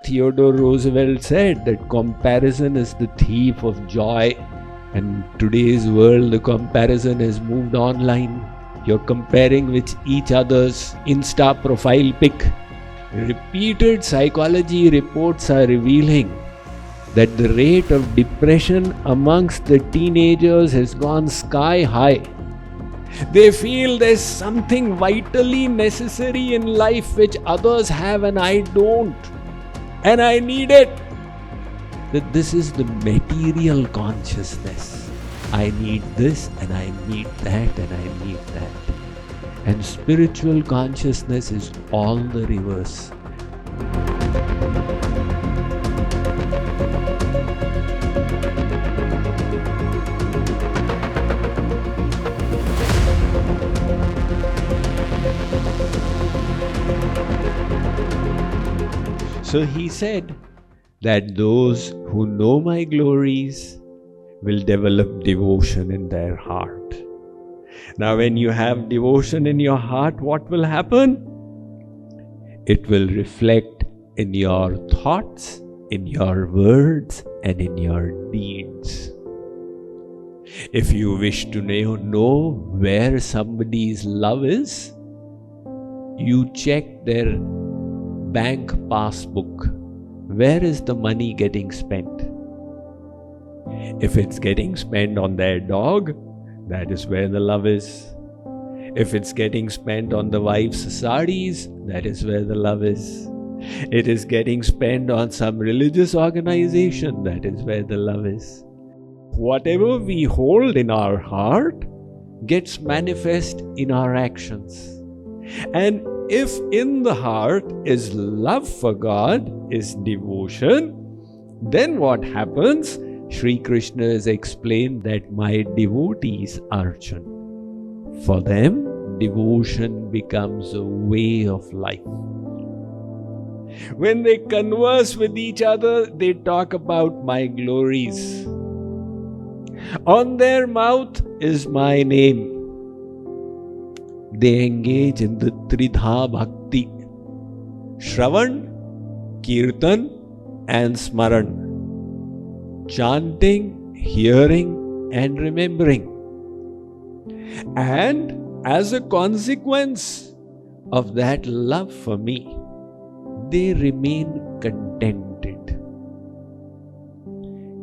Theodore Roosevelt said that comparison is the thief of joy. And today's world, the comparison has moved online. You're comparing with each other's Insta profile pic. Repeated psychology reports are revealing that the rate of depression amongst the teenagers has gone sky high. They feel there's something vitally necessary in life which others have and I don't. And I need it. That this is the material consciousness. I need this and I need that and I need that. And spiritual consciousness is all the reverse. So he said that those who know my glories will develop devotion in their heart. Now, when you have devotion in your heart, what will happen? It will reflect in your thoughts, in your words, and in your deeds. If you wish to know where somebody's love is, you check their bank passbook. Where is the money getting spent? If it's getting spent on their dog, that is where the love is. If it's getting spent on the wife's saris, that is where the love is. It is getting spent on some religious organization, that is where the love is. Whatever we hold in our heart gets manifest in our actions. And if in the heart is love for God, is devotion, then what happens? Sri Krishna has explained that my devotees, Arjun, for them, devotion becomes a way of life. When they converse with each other, they talk about my glories. On their mouth is my name. They engage in the Tridha Bhakti, Shravan, Kirtan and Smaran. Chanting, hearing and remembering. And as a consequence of that love for me, they remain contented.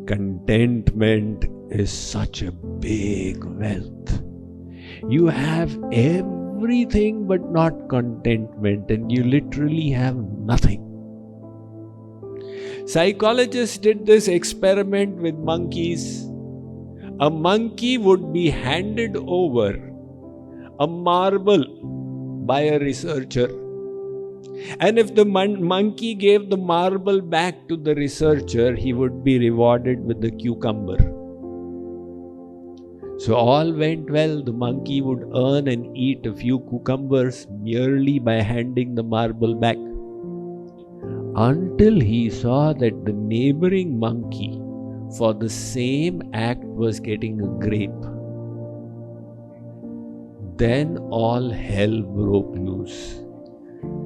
Contentment is such a big wealth. You have everything but not contentment, and you literally have nothing. Psychologists did this experiment with monkeys. A monkey would be handed over a marble by a researcher. And if the monkey gave the marble back to the researcher, he would be rewarded with the cucumber. So all went well. The monkey would earn and eat a few cucumbers merely by handing the marble back. Until he saw that the neighboring monkey for the same act was getting a grape. Then all hell broke loose.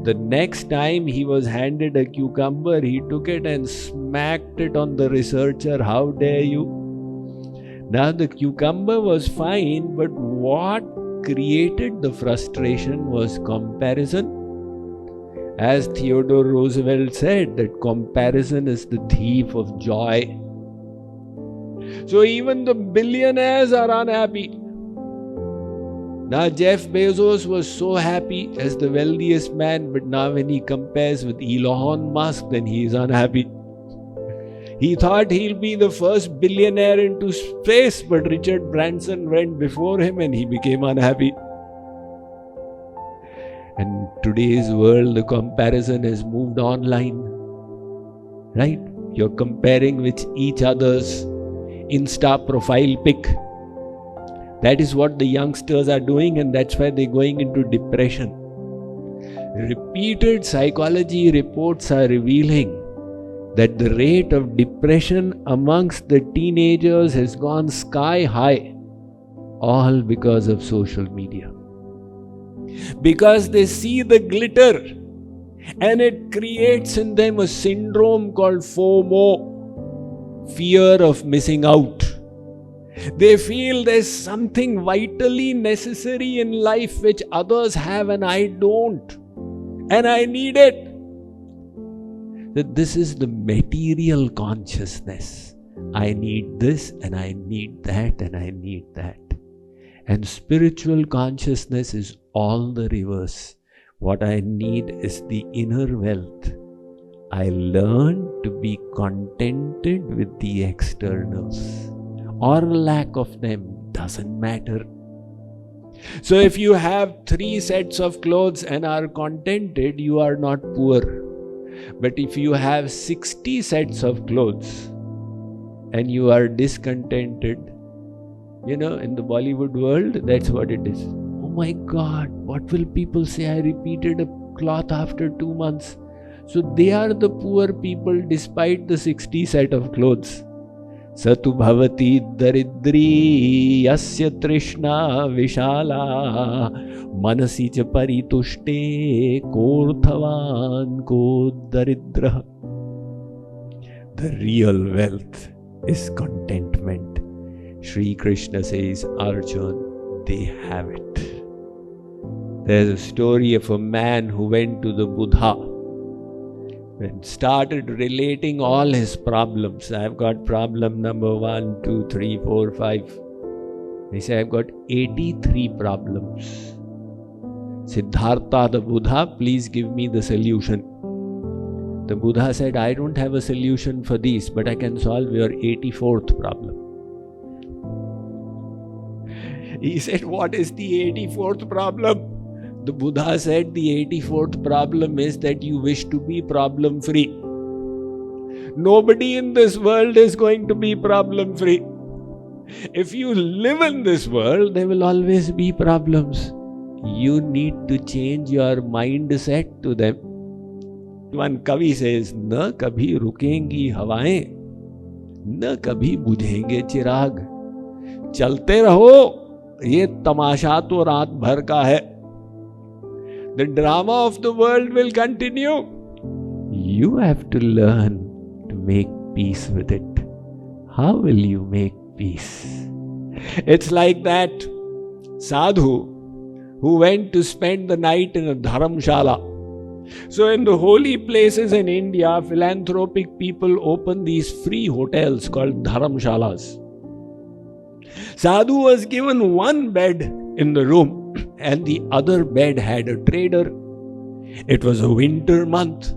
The next time he was handed a cucumber, he took it and smacked it on the researcher. How dare you? Now the cucumber was fine, but what created the frustration was comparison. As Theodore Roosevelt said, that comparison is the thief of joy. So even the billionaires are unhappy. Now Jeff Bezos was so happy as the wealthiest man, but now when he compares with Elon Musk, then he is unhappy. He thought he'll be the first billionaire into space, but Richard Branson went before him and he became unhappy. And today's world, the comparison has moved online. Right? You're comparing with each other's Insta profile pic. That is what the youngsters are doing, and that's why they're going into depression. Repeated psychology reports are revealing that the rate of depression amongst the teenagers has gone sky high, all because of social media. Because they see the glitter. And it creates in them a syndrome called FOMO, fear of missing out. They feel there's something vitally necessary in life which others have and I don't. And I need it. That this is the material consciousness. I need this and I need that and I need that. And spiritual consciousness is all the reverse. What I need is the inner wealth. I learn to be contented with the externals, or lack of them, doesn't matter. So if you have 3 sets of clothes and are contented, you are not poor. But if you have 60 sets of clothes and you are discontented, in the Bollywood world, that's what it is. Oh my God, what will people say? I repeated a cloth after 2 months. So they are the poor people despite the 60 set of clothes. Satu bhavati daridri yasya trishna vishala manasi cha paritushte korthavan ko daridra. The real wealth is contentment. Shri Krishna says, Arjun, they have it. There's a story of a man who went to the Buddha and started relating all his problems. I've got problem number 1, 2, 3, 4, 5. He said, I've got 83 problems. Siddhartha, the Buddha, please give me the solution. The Buddha said, I don't have a solution for these, but I can solve your 84th problem. He said, what is the 84th problem? The Buddha said, the 84th problem is that you wish to be problem-free. Nobody in this world is going to be problem-free. If you live in this world, there will always be problems. You need to change your mindset to them. One Kavi says, Na kabhi rukengi hawaएं, na kabhi bujhenge chirag. चलते रहो, ये तमाशा तो रात भर का है. The drama of the world will continue. You have to learn to make peace with it. How will you make peace? It's like that sadhu who went to spend the night in a dharamshala. So in the holy places in India, philanthropic people open these free hotels called dharamshalas. Sadhu was given one bed in the room and the other bed had a trader. It was a winter month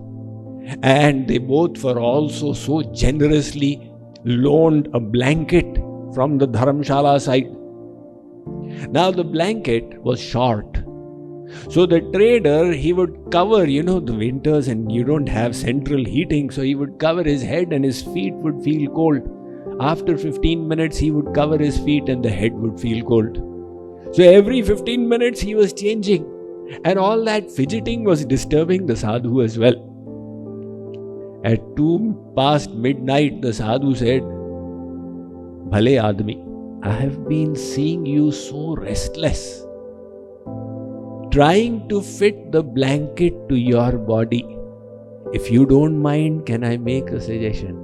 and they both were also so generously loaned a blanket from the dharamshala side. Now the blanket was short. So the trader, he would cover, the winters and you don't have central heating. So he would cover his head and his feet would feel cold. After 15 minutes, he would cover his feet and the head would feel cold. So every 15 minutes, he was changing. And all that fidgeting was disturbing the sadhu as well. At 2 past midnight, the sadhu said, Bhale Admi, I have been seeing you so restless, trying to fit the blanket to your body. If you don't mind, can I make a suggestion?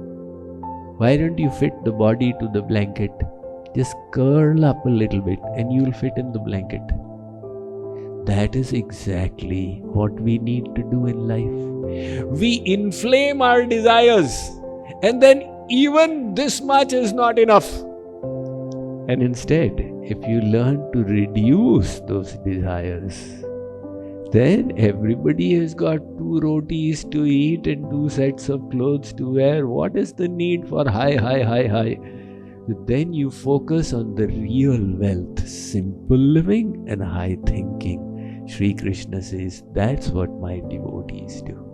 Why don't you fit the body to the blanket? Just curl up a little bit and you'll fit in the blanket. That is exactly what we need to do in life. We inflame our desires and then even this much is not enough. And instead, if you learn to reduce those desires, then everybody has got 2 rotis to eat and 2 sets of clothes to wear. What is the need for high? Then you focus on the real wealth, simple living and high thinking. Shri Krishna says, that's what my devotees do.